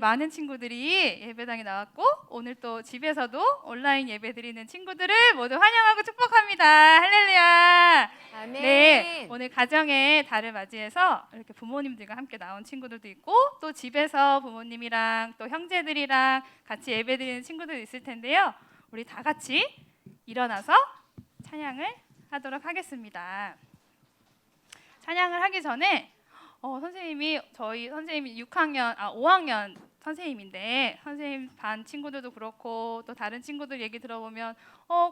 많은 친구들이 예배당에 나왔고 오늘 또 집에서도 온라인 예배 드리는 친구들을 모두 환영하고 축복합니다. 할렐루야. 아멘. 네, 오늘 가정의 달을 맞이해서 이렇게 부모님들과 함께 나온 친구들도 있고 또 집에서 부모님이랑 또 형제들이랑 같이 예배 드리는 친구들도 있을 텐데요. 우리 다 같이 일어나서 찬양을 하도록 하겠습니다. 찬양을 하기 전에 저희 선생님이 5학년 선생님인데 선생님 반 친구들도 그렇고 또 다른 친구들 얘기 들어보면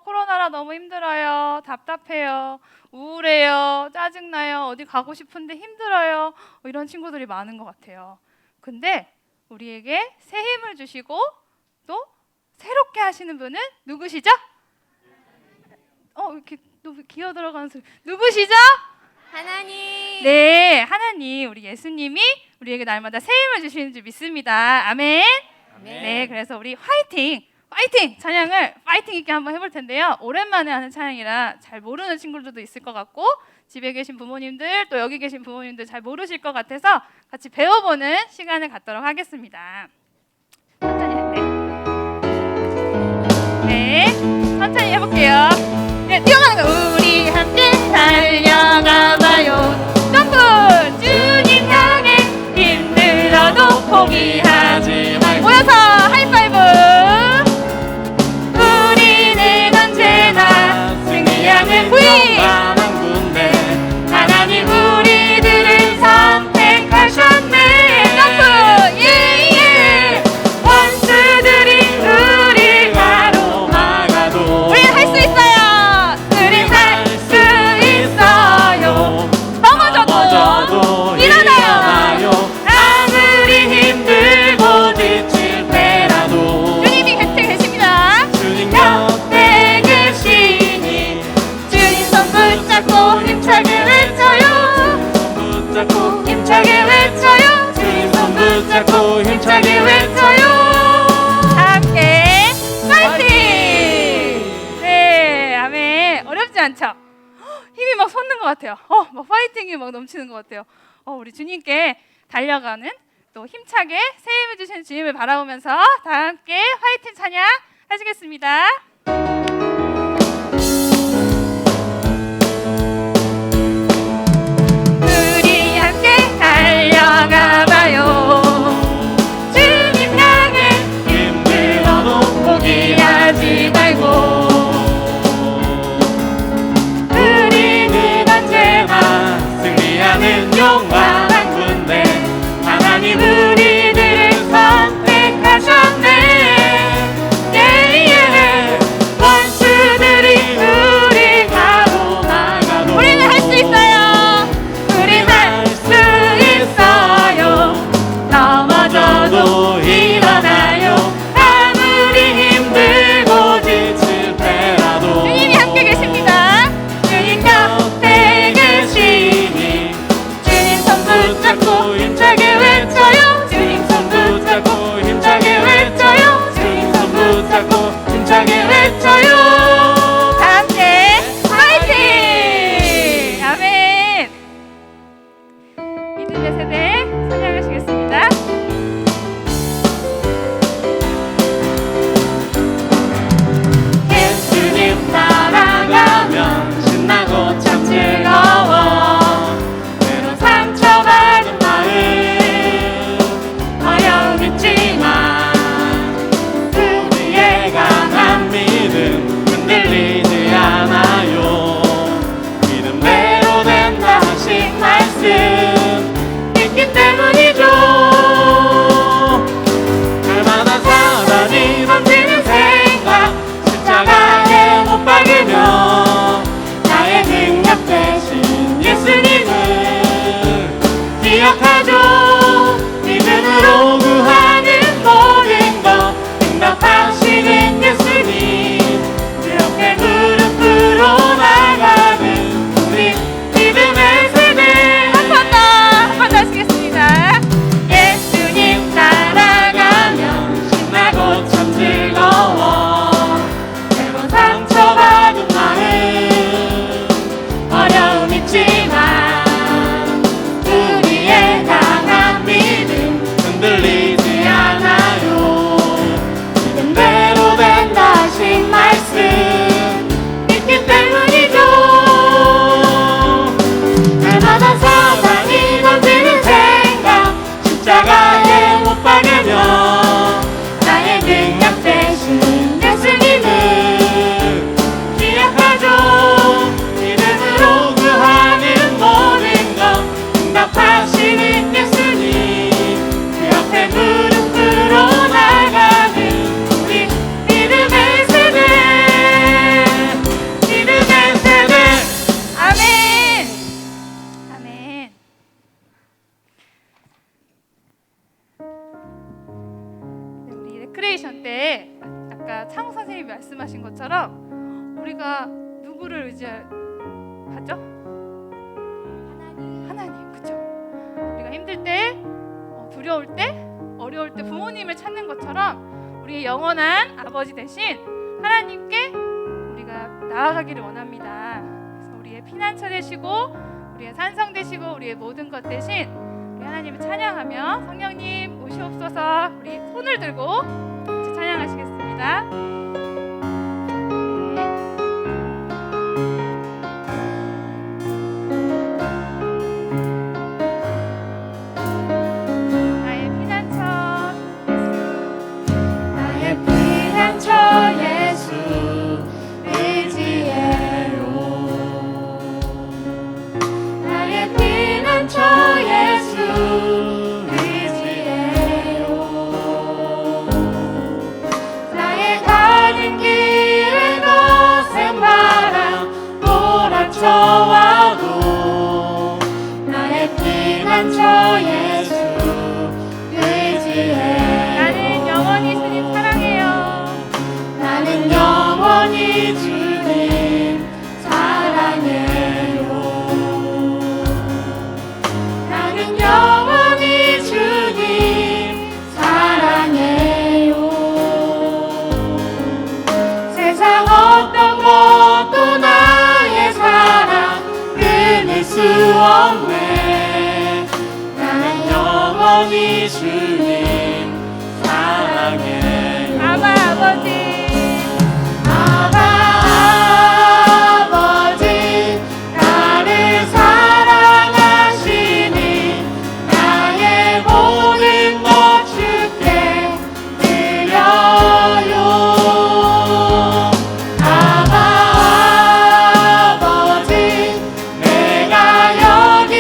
코로나라 너무 힘들어요, 답답해요, 우울해요, 짜증나요, 어디 가고 싶은데 힘들어요, 이런 친구들이 많은 것 같아요. 근데 우리에게 새 힘을 주시고 또 새롭게 하시는 분은 누구시죠? 이렇게 기어 들어가는 소리. 누구시죠? 하나님. 네, 하나님, 우리 예수님이 우리에게 날마다 새 힘을 주시는 줄 믿습니다. 아멘. 아멘. 네, 그래서 우리 화이팅! 찬양을 파이팅 있게 한번 해볼 텐데요. 오랜만에 하는 찬양이라 잘 모르는 친구들도 있을 것 같고 집에 계신 부모님들 또 여기 계신 부모님들 잘 모르실 것 같아서 같이 배워보는 시간을 갖도록 하겠습니다. 네, 천천히 해볼게요. 네, 뛰어가는 거. 우리 함께 달려가봐요. 점프! 주님 향해 힘들어도 포기하지 말고 모여서 하이파이브! 우리는 언제나 승리하는 부인! 하나님 우리들을 선택하셨네. 점프! 예예! 원수들이 우리 가로막아도 우린 할 수 있어요. 우린 할 수 있어요. 넘어져도 일어나요. 아무리 힘들고 지칠 때라도 주님이 곁에 계십니다. 주님 곁에 계시니 주님 손 붙잡고 힘차게 외쳐요. 붙잡고 힘차게 외쳐요. 주님 손 붙잡고 힘차게 외쳐요. 함께 파이팅! 네, 아멘. 어렵지 않죠? 힘이 막 솟는 것 같아요. 막 파이팅이 막 넘치는 것 같아요. 우리 주님께 달려가는 또 힘차게 새 힘을 주시는 주님을 바라보면서 다 함께 화이팅 찬양 하시겠습니다. 우리 함께 달려가봐요. 주님 향해 힘들어도 포기하지 말고 우리는 언제나 승리하는 용감한 군대. 하나님 우리들을 선택하셨네. 예예. 원수들이 우리 가로막아도 우리는 할 수 있어요. 우린 할 수 있어요. 넘어져도 일어나요. 아무리 힘들고 지칠 때라도 주님이 함께 계십니다. 주님 곁에 계시니 주님 손 붙잡고 힘차게 외쳐요. 주님 손 붙잡고 힘차게 외쳐요. 주님 손 붙잡고 힘차게 외쳐요. 다 함께 파이팅! 아멘. 믿음의 세대 찬양하시겠습니다. 예수님 따라가면 신나고 참 즐거워. 때론 상처받은 마음 어려움 있지만 우리의 강한 믿음 선생님이 말씀하신 것처럼 우리가 누구를 의지하죠? 하나님, 그쵸? 우리가 힘들 때, 두려울 때, 어려울 때 부모님을 찾는 것처럼 우리의 영원한 아버지 대신 하나님께 우리가 나아가기를 원합니다. 그래서 우리의 피난처 되시고 우리의 산성 되시고 우리의 모든 것 대신 우리 하나님을 찬양하며 성령님 오시옵소서. 우리 손을 들고 같이 찬양하시겠습니다. 나의 피난처 예수 의지해요. 나의 피난처 예수 의지해요. 나의 가는 길에 거센 바람 몰아쳐와도 나의 피난처 예수 의지해요. 나는 영원히 주님 사랑해요. 나는 영원히 주님 사랑해요. 나는 영원히 주님 사랑해요. 세상 어떤 것도 나의 사랑 끊을 수 없네. 나는 영원히 주님 사랑해요. 아바 아버지 아바 아버지 나를 사랑하시니 나의 모든 것 주께 드려요. 아바 아버지 내가 여기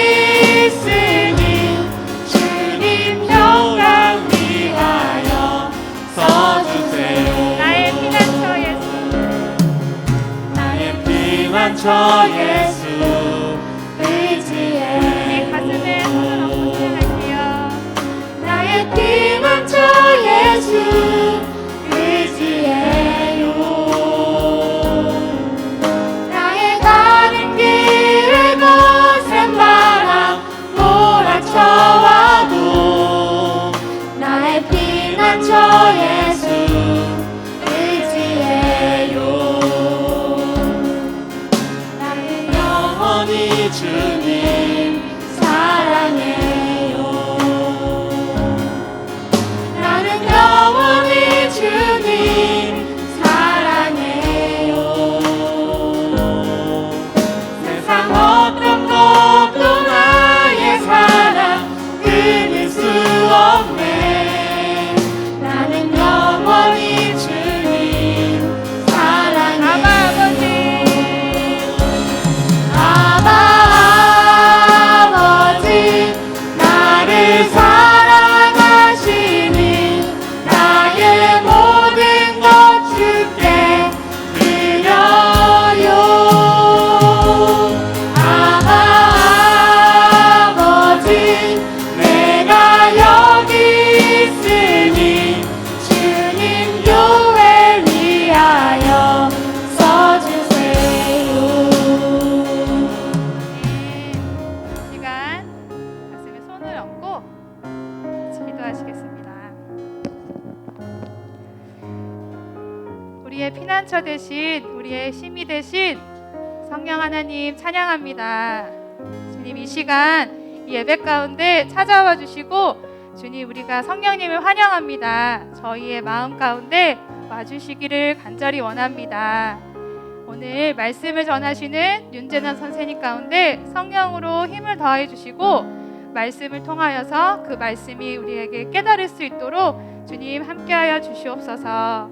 있으니 주님 영광 위하여 써주세요. 나의 피난처 예수 나의 피난처 예수 의지해. 우리 가슴에 손을 얹고 찬양할게요. 나의 피난처 예수 의지해요. 나의 가는 길에 거센 바람 몰아쳐와도 나의 피난처 예수 의지해요. 나는 영원히 주님 사랑해요. 나는 영원히 주님 사랑해요. 세상 어떤 것도 나의 사랑 끊을 수 없네. 나는 영원히 주님 사랑해요. 아바 아버지 아바 아버지 나를 사랑하시니 나의 모든 것 주께 드려요. 아바 아버지 내가 여기 있으니 주님 교회 위하여 써주세요. 이 시간 가슴에 손을 얹고 같이 기도하시겠습니다. 우리의 피난처 되신 우리의 힘이 되신 성령 하나님 찬양합니다. 주님 이 시간 이 예배 가운데 찾아와 주시고 주님 우리가 성령님을 환영합니다. 저희의 마음 가운데 와주시기를 간절히 원합니다. 오늘 말씀을 전하시는 윤재남 선생님 가운데 성령으로 힘을 더해 주시고 말씀을 통하여서 그 말씀이 우리에게 깨달을 수 있도록 주님 함께하여 주시옵소서.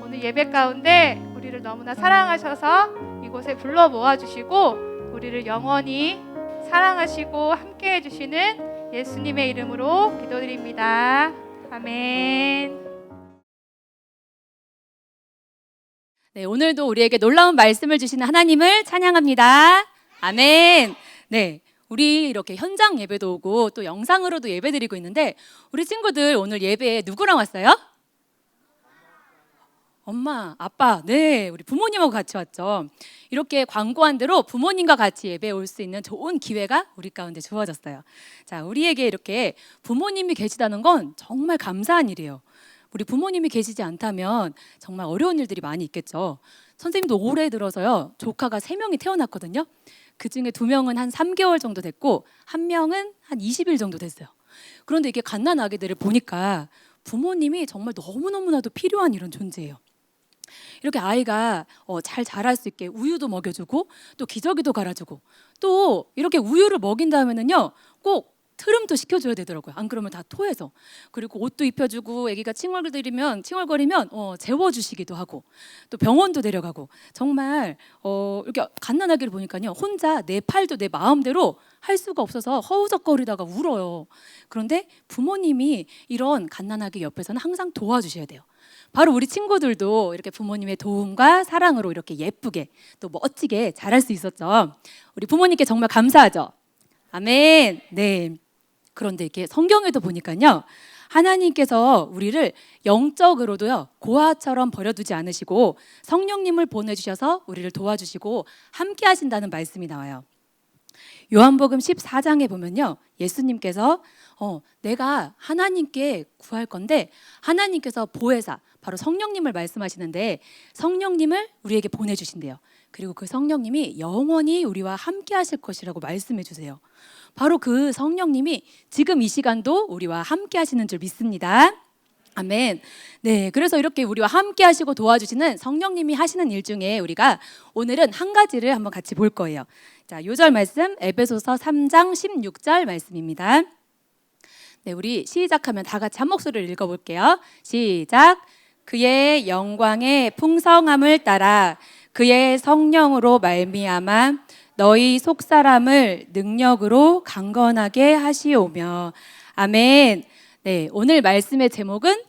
오늘 예배 가운데 우리를 너무나 사랑하셔서 이곳에 불러 모아주시고 우리를 영원히 사랑하시고 함께해 주시는 예수님의 이름으로 기도드립니다. 아멘. 네, 오늘도 우리에게 놀라운 말씀을 주시는 하나님을 찬양합니다. 아멘. 네, 우리 이렇게 현장 예배도 오고 또 영상으로도 예배 드리고 있는데 우리 친구들 오늘 예배에 누구랑 왔어요? 엄마, 아빠, 네, 우리 부모님하고 같이 왔죠. 이렇게 광고한 대로 부모님과 같이 예배에 올 수 있는 좋은 기회가 우리 가운데 주어졌어요. 자, 우리에게 이렇게 부모님이 계시다는 건 정말 감사한 일이에요. 우리 부모님이 계시지 않다면 정말 어려운 일들이 많이 있겠죠. 선생님도 올해 들어서요, 조카가 3명이 태어났거든요. 그 중에 2명은 한 3개월 정도 됐고, 1명은 한 20일 정도 됐어요. 그런데 이게 갓난 아기들을 보니까 부모님이 정말 너무너무나도 필요한 이런 존재예요. 이렇게 아이가 잘 자랄 수 있게 우유도 먹여주고 또 기저귀도 갈아주고 또 이렇게 우유를 먹인 다음에는요 꼭 트름도 시켜줘야 되더라고요. 안 그러면 다 토해서. 그리고 옷도 입혀주고 아기가 칭얼거리면 재워주시기도 하고 또 병원도 데려가고 정말 이렇게 갓난아기를 보니까요 혼자 내 팔도 내 마음대로 할 수가 없어서 허우적거리다가 울어요. 그런데 부모님이 이런 갓난아기 옆에서는 항상 도와주셔야 돼요. 바로 우리 친구들도 이렇게 부모님의 도움과 사랑으로 이렇게 예쁘게 또 멋지게 자랄 수 있었죠. 우리 부모님께 정말 감사하죠. 아멘. 네. 그런데 이렇게 성경에도 보니까요. 하나님께서 우리를 영적으로도요. 고아처럼 버려두지 않으시고 성령님을 보내주셔서 우리를 도와주시고 함께 하신다는 말씀이 나와요. 요한복음 14장에 보면요. 예수님께서 내가 하나님께 구할 건데 하나님께서 보혜사 바로 성령님을 말씀하시는데 성령님을 우리에게 보내주신대요. 그리고 그 성령님이 영원히 우리와 함께 하실 것이라고 말씀해 주세요. 바로 그 성령님이 지금 이 시간도 우리와 함께 하시는 줄 믿습니다. 아멘. 네, 그래서 이렇게 우리와 함께 하시고 도와주시는 성령님이 하시는 일 중에 우리가 오늘은 한 가지를 한번 같이 볼 거예요. 자, 요절 말씀 에베소서 3장 16절 말씀입니다. 네, 우리 시작하면 다 같이 한 목소리를 읽어볼게요. 시작. 그의 영광의 풍성함을 따라 그의 성령으로 말미암아 너희 속사람을 능력으로 강건하게 하시오며. 아멘. 네, 오늘 말씀의 제목은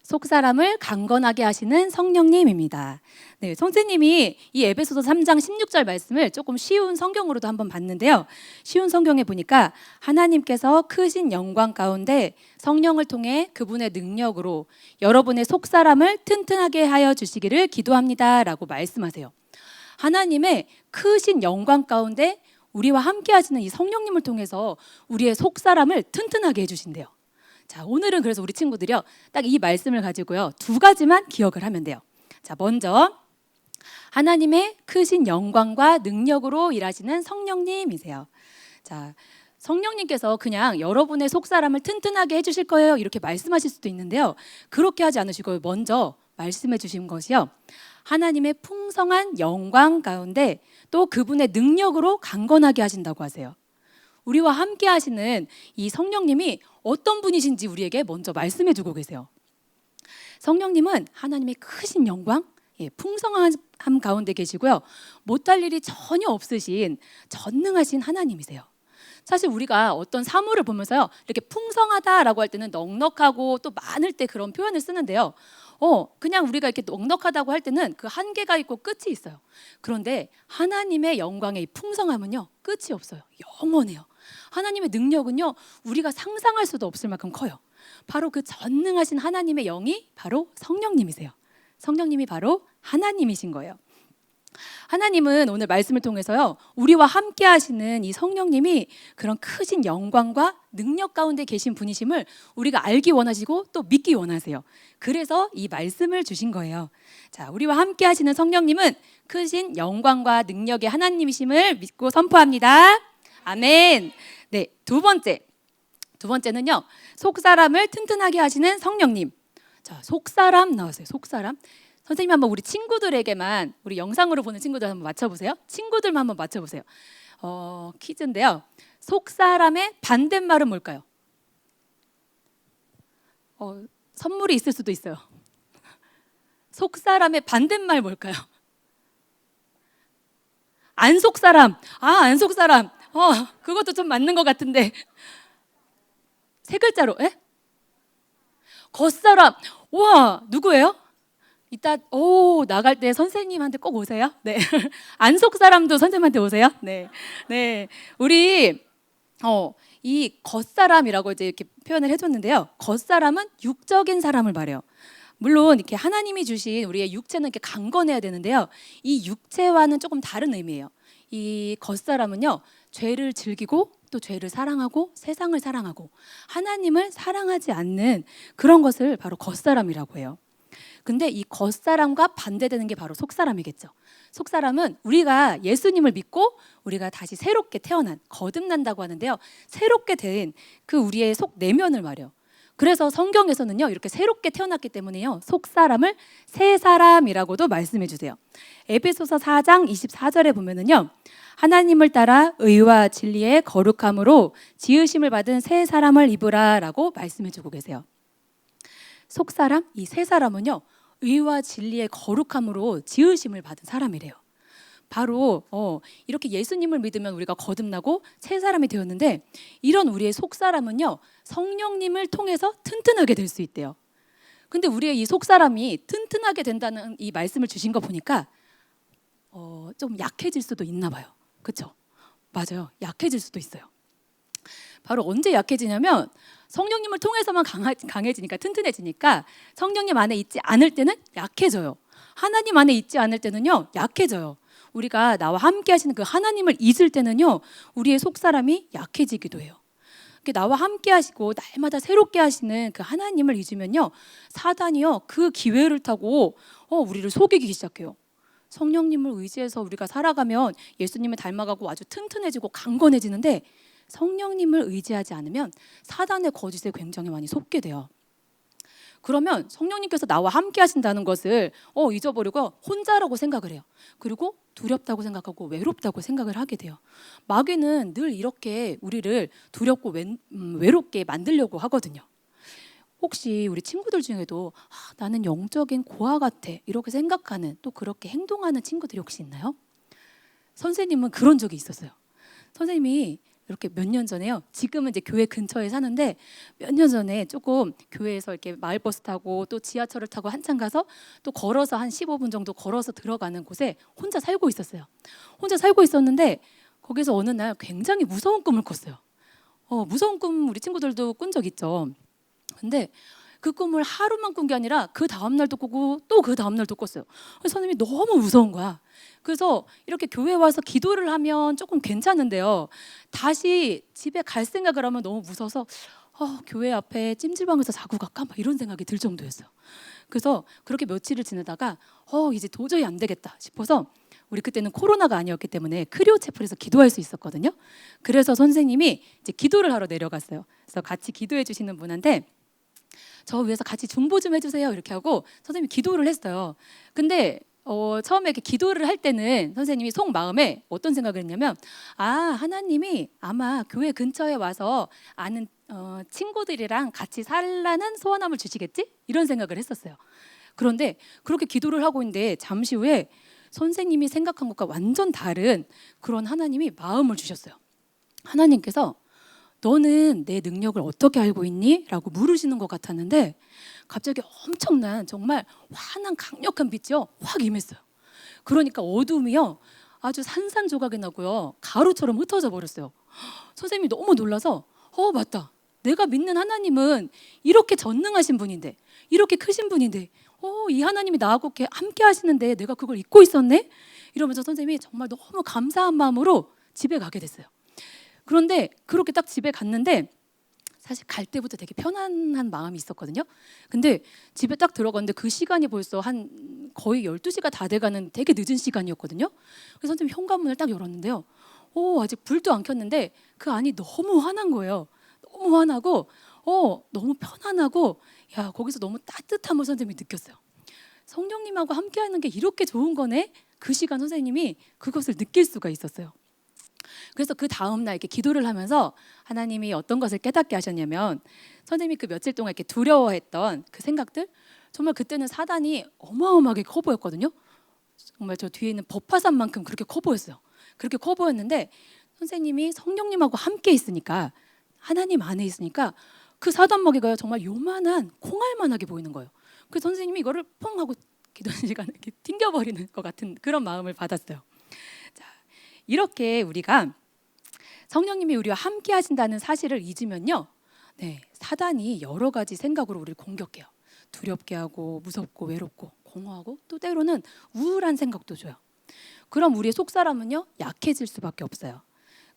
속사람을 강건하게 하시는 성령님입니다. 네, 선생님이 이 에베소서 3장 16절 말씀을 조금 쉬운 성경으로도 한번 봤는데요. 쉬운 성경에 보니까 하나님께서 크신 영광 가운데 성령을 통해 그분의 능력으로 여러분의 속사람을 튼튼하게 하여 주시기를 기도합니다 라고 말씀하세요. 하나님의 크신 영광 가운데 우리와 함께 하시는 이 성령님을 통해서 우리의 속사람을 튼튼하게 해주신대요. 자, 오늘은 그래서 우리 친구들이요 딱 이 말씀을 가지고요 2가지만 기억을 하면 돼요. 자, 먼저 하나님의 크신 영광과 능력으로 일하시는 성령님이세요. 자, 성령님께서 그냥 여러분의 속사람을 튼튼하게 해주실 거예요 이렇게 말씀하실 수도 있는데요. 그렇게 하지 않으시고 먼저 말씀해 주신 것이요 하나님의 풍성한 영광 가운데 또 그분의 능력으로 강건하게 하신다고 하세요. 우리와 함께 하시는 이 성령님이 어떤 분이신지 우리에게 먼저 말씀해 주고 계세요. 성령님은 하나님의 크신 영광, 풍성함 가운데 계시고요. 못할 일이 전혀 없으신 전능하신 하나님이세요. 사실 우리가 어떤 사물을 보면서요 이렇게 풍성하다라고 할 때는 넉넉하고 또 많을 때 그런 표현을 쓰는데요. 그냥 우리가 이렇게 넉넉하다고 할 때는 그 한계가 있고 끝이 있어요. 그런데 하나님의 영광의 이 풍성함은요 끝이 없어요. 영원해요. 하나님의 능력은요 우리가 상상할 수도 없을 만큼 커요. 바로 그 전능하신 하나님의 영이 바로 성령님이세요. 성령님이 바로 하나님이신 거예요. 하나님은 오늘 말씀을 통해서요 우리와 함께 하시는 이 성령님이 그런 크신 영광과 능력 가운데 계신 분이심을 우리가 알기 원하시고 또 믿기 원하세요. 그래서 이 말씀을 주신 거예요. 자, 우리와 함께 하시는 성령님은 크신 영광과 능력의 하나님이심을 믿고 선포합니다. 아멘. 네, 두 번째는요 속사람을 튼튼하게 하시는 성령님. 자, 속사람 나왔어요. 속사람. 선생님 한번 우리 친구들에게만 우리 영상으로 보는 친구들 한번 맞춰보세요. 친구들만 한번 맞춰보세요. 퀴즈인데요. 속사람의 반대말은 뭘까요? 선물이 있을 수도 있어요. 속사람의 반대말 뭘까요? 안속사람. 안속사람. 그것도 좀 맞는 것 같은데. 3글자로. 겉사람. 와, 누구예요? 이따 나갈 때 선생님한테 꼭 오세요. 네. 안속 사람도 선생님한테 오세요. 네. 네. 우리 이 겉사람이라고 이제 이렇게 표현을 해줬는데요. 겉사람은 육적인 사람을 말해요. 물론 이렇게 하나님이 주신 우리의 육체는 이렇게 강건해야 되는데요. 이 육체와는 조금 다른 의미예요. 이 겉사람은요, 죄를 즐기고 또 죄를 사랑하고 세상을 사랑하고 하나님을 사랑하지 않는 그런 것을 바로 겉사람이라고 해요. 근데 이 겉사람과 반대되는 게 바로 속사람이겠죠. 속사람은 우리가 예수님을 믿고 우리가 다시 새롭게 태어난, 거듭난다고 하는데요. 새롭게 된 그 우리의 속 내면을 말해요. 그래서 성경에서는요, 이렇게 새롭게 태어났기 때문에요, 속사람을 새 사람이라고도 말씀해 주세요. 에베소서 4장 24절에 보면은요, 하나님을 따라 의와 진리의 거룩함으로 지으심을 받은 새 사람을 입으라라고 말씀해 주고 계세요. 속사람, 이 새 사람은요, 의와 진리의 거룩함으로 지으심을 받은 사람이래요. 바로 이렇게 예수님을 믿으면 우리가 거듭나고 새 사람이 되었는데, 이런 우리의 속사람은요, 성령님을 통해서 튼튼하게 될 수 있대요. 근데 우리의 이 속사람이 튼튼하게 된다는 이 말씀을 주신 거 보니까 좀 약해질 수도 있나 봐요. 그렇죠? 맞아요. 약해질 수도 있어요. 바로 언제 약해지냐면 성령님을 통해서만 강해지니까, 튼튼해지니까 성령님 안에 있지 않을 때는 약해져요. 하나님 안에 있지 않을 때는요, 약해져요. 우리가 나와 함께 하시는 그 하나님을 잊을 때는요, 우리의 속사람이 약해지기도 해요. 나와 함께 하시고 날마다 새롭게 하시는 그 하나님을 잊으면요, 사단이요, 그 기회를 타고 우리를 속이기 시작해요. 성령님을 의지해서 우리가 살아가면 예수님을 닮아가고 아주 튼튼해지고 강건해지는데, 성령님을 의지하지 않으면 사단의 거짓에 굉장히 많이 속게 돼요. 그러면 성령님께서 나와 함께 하신다는 것을 잊어버리고 혼자라고 생각을 해요. 그리고 두렵다고 생각하고 외롭다고 생각을 하게 돼요. 마귀는 늘 이렇게 우리를 두렵고 외롭게 만들려고 하거든요. 혹시 우리 친구들 중에도 나는 영적인 고아 같아 이렇게 생각하는, 또 그렇게 행동하는 친구들이 혹시 있나요? 선생님은 그런 적이 있었어요. 선생님이 이렇게 몇 년 전에요, 지금은 이제 교회 근처에 사는데 몇 년 전에 조금 교회에서 이렇게 마을버스 타고 또 지하철을 타고 한참 가서 또 걸어서 한 15분 정도 걸어서 들어가는 곳에 혼자 살고 있었어요. 혼자 살고 있었는데 거기서 어느 날 굉장히 무서운 꿈을 꿨어요. 무서운 꿈 우리 친구들도 꾼 적 있죠. 근데 그 꿈을 하루만 꾼 게 아니라 그 다음 날도 꾸고 또 그 다음 날도 꿨어요. 선생님이 너무 무서운 거야. 그래서 이렇게 교회 와서 기도를 하면 조금 괜찮은데요, 다시 집에 갈 생각을 하면 너무 무서워서 교회 앞에 찜질방에서 자고 갈까? 막 이런 생각이 들 정도였어요. 그래서 그렇게 며칠을 지내다가 이제 도저히 안 되겠다 싶어서, 우리 그때는 코로나가 아니었기 때문에 크리오체플에서 기도할 수 있었거든요. 그래서 선생님이 이제 기도를 하러 내려갔어요. 그래서 같이 기도해 주시는 분한테 저 위해서 같이 중보 좀 해주세요 이렇게 하고 선생님이 기도를 했어요. 근데 처음에 이렇게 기도를 할 때는 선생님이 속마음에 어떤 생각을 했냐면, 하나님이 아마 교회 근처에 와서 아는 친구들이랑 같이 살라는 소원함을 주시겠지? 이런 생각을 했었어요. 그런데 그렇게 기도를 하고 있는데 잠시 후에 선생님이 생각한 것과 완전 다른 그런 하나님이 마음을 주셨어요. 하나님께서 너는 내 능력을 어떻게 알고 있니? 라고 물으시는 것 같았는데, 갑자기 엄청난 정말 환한 강력한 빛이요 확 임했어요. 그러니까 어둠이요 아주 산산조각이 나고요 가루처럼 흩어져 버렸어요. 선생님이 너무 놀라서 맞다, 내가 믿는 하나님은 이렇게 전능하신 분인데, 이렇게 크신 분인데 이 하나님이 나하고 함께 하시는데 내가 그걸 잊고 있었네? 이러면서 선생님이 정말 너무 감사한 마음으로 집에 가게 됐어요. 그런데 그렇게 딱 집에 갔는데 사실 갈 때부터 되게 편안한 마음이 있었거든요. 근데 집에 딱 들어갔는데 그 시간이 벌써 한 거의 12시가 다 돼가는 되게 늦은 시간이었거든요. 그래서 선생님이 현관문을 딱 열었는데요, 아직 불도 안 켰는데 그 안이 너무 환한 거예요. 너무 환하고 너무 편안하고, 거기서 너무 따뜻함을 선생님이 느꼈어요. 성령님하고 함께하는 게 이렇게 좋은 거네. 그 시간 선생님이 그것을 느낄 수가 있었어요. 그래서 그 다음 날 이렇게 기도를 하면서 하나님이 어떤 것을 깨닫게 하셨냐면, 선생님이 그 며칠 동안 이렇게 두려워했던 그 생각들, 정말 그때는 사단이 어마어마하게 커 보였거든요. 정말 저 뒤에 있는 법화산만큼 그렇게 커 보였어요. 그렇게 커 보였는데 선생님이 성령님하고 함께 있으니까, 하나님 안에 있으니까 그 사단 먹이가 정말 요만한 콩알만하게 보이는 거예요. 그래서 선생님이 이거를 펑 하고 기도 시간에 이렇게 튕겨버리는 것 같은 그런 마음을 받았어요. 자, 이렇게 우리가 성령님이 우리와 함께 하신다는 사실을 잊으면요, 사단이 여러 가지 생각으로 우리를 공격해요. 두렵게 하고 무섭고 외롭고 공허하고 또 때로는 우울한 생각도 줘요. 그럼 우리의 속사람은요 약해질 수밖에 없어요.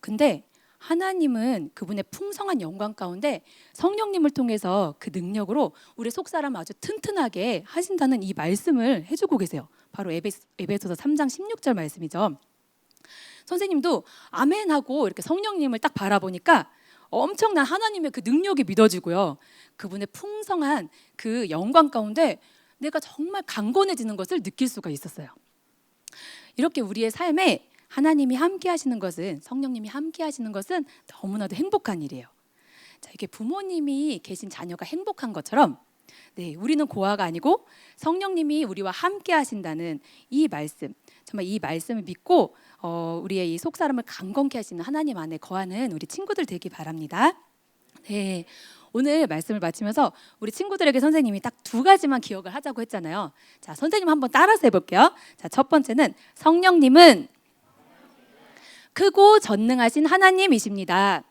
근데 하나님은 그분의 풍성한 영광 가운데 성령님을 통해서 그 능력으로 우리 속사람을 아주 튼튼하게 하신다는 이 말씀을 해주고 계세요. 바로 에베소서 3장 16절 말씀이죠. 선생님도 아멘 하고 이렇게 성령님을 딱 바라보니까 엄청난 하나님의 그 능력이 믿어지고요. 그분의 풍성한 그 영광 가운데 내가 정말 강건해지는 것을 느낄 수가 있었어요. 이렇게 우리의 삶에 하나님이 함께 하시는 것은, 성령님이 함께 하시는 것은 너무나도 행복한 일이에요. 자, 이게 부모님이 계신 자녀가 행복한 것처럼 우리는 고아가 아니고 성령님이 우리와 함께 하신다는 이 말씀, 정말 이 말씀을 믿고 우리의 이 속사람을 강건케 하시는 하나님 안에 거하는 우리 친구들 되기 바랍니다. 네, 오늘 말씀을 마치면서 우리 친구들에게 선생님이 딱 두 가지만 기억을 하자고 했잖아요. 자, 선생님 한번 따라서 해볼게요. 자, 첫 번째는 성령님은 크고 전능하신 하나님이십니다.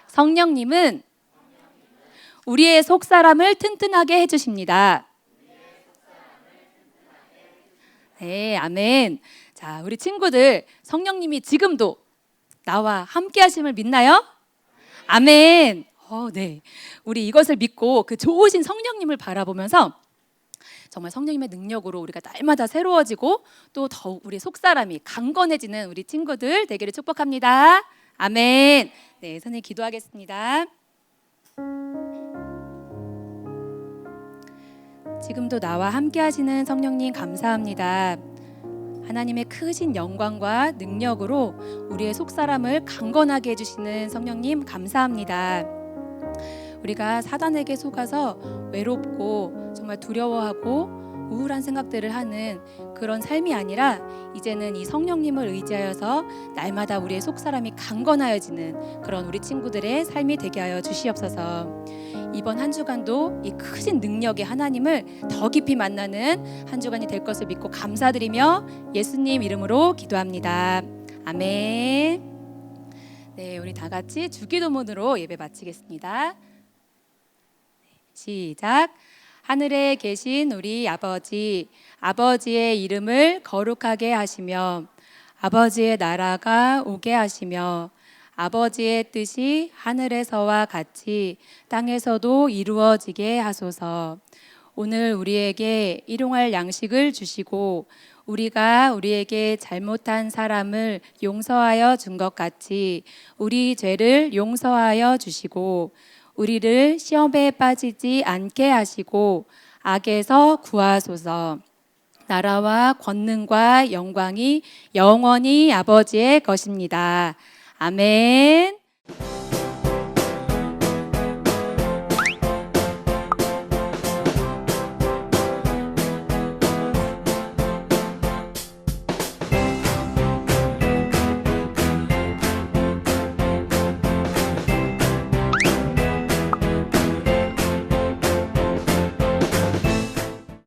성령님은 우리의 속사람을 튼튼하게 해주십니다. 네, 아멘. 자, 우리 친구들 성령님이 지금도 나와 함께 하심을 믿나요? 아멘. 네. 우리 이것을 믿고 그 좋으신 성령님을 바라보면서 정말 성령님의 능력으로 우리가 날마다 새로워지고 또 더욱 우리 속사람이 강건해지는 우리 친구들 되기를 축복합니다. 아멘. 네, 선생님 기도하겠습니다. 지금도 나와 함께 하시는 성령님 감사합니다. 하나님의 크신 영광과 능력으로 우리의 속사람을 강건하게 해주시는 성령님 감사합니다. 우리가 사단에게 속아서 외롭고 정말 두려워하고 우울한 생각들을 하는 그런 삶이 아니라 이제는 이 성령님을 의지하여서 날마다 우리의 속사람이 강건하여지는 그런 우리 친구들의 삶이 되게 하여 주시옵소서. 이번 한 주간도 이 크신 능력의 하나님을 더 깊이 만나는 한 주간이 될 것을 믿고 감사드리며 예수님 이름으로 기도합니다. 아멘. 네, 우리 다 같이 주기도문으로 예배 마치겠습니다. 시작. 하늘에 계신 우리 아버지, 아버지의 이름을 거룩하게 하시며 아버지의 나라가 오게 하시며 아버지의 뜻이 하늘에서와 같이 땅에서도 이루어지게 하소서. 오늘 우리에게 일용할 양식을 주시고 우리가 우리에게 잘못한 사람을 용서하여 준 것 같이 우리 죄를 용서하여 주시고 우리를 시험에 빠지지 않게 하시고 악에서 구하소서. 나라와 권능과 영광이 영원히 아버지의 것입니다. 아멘.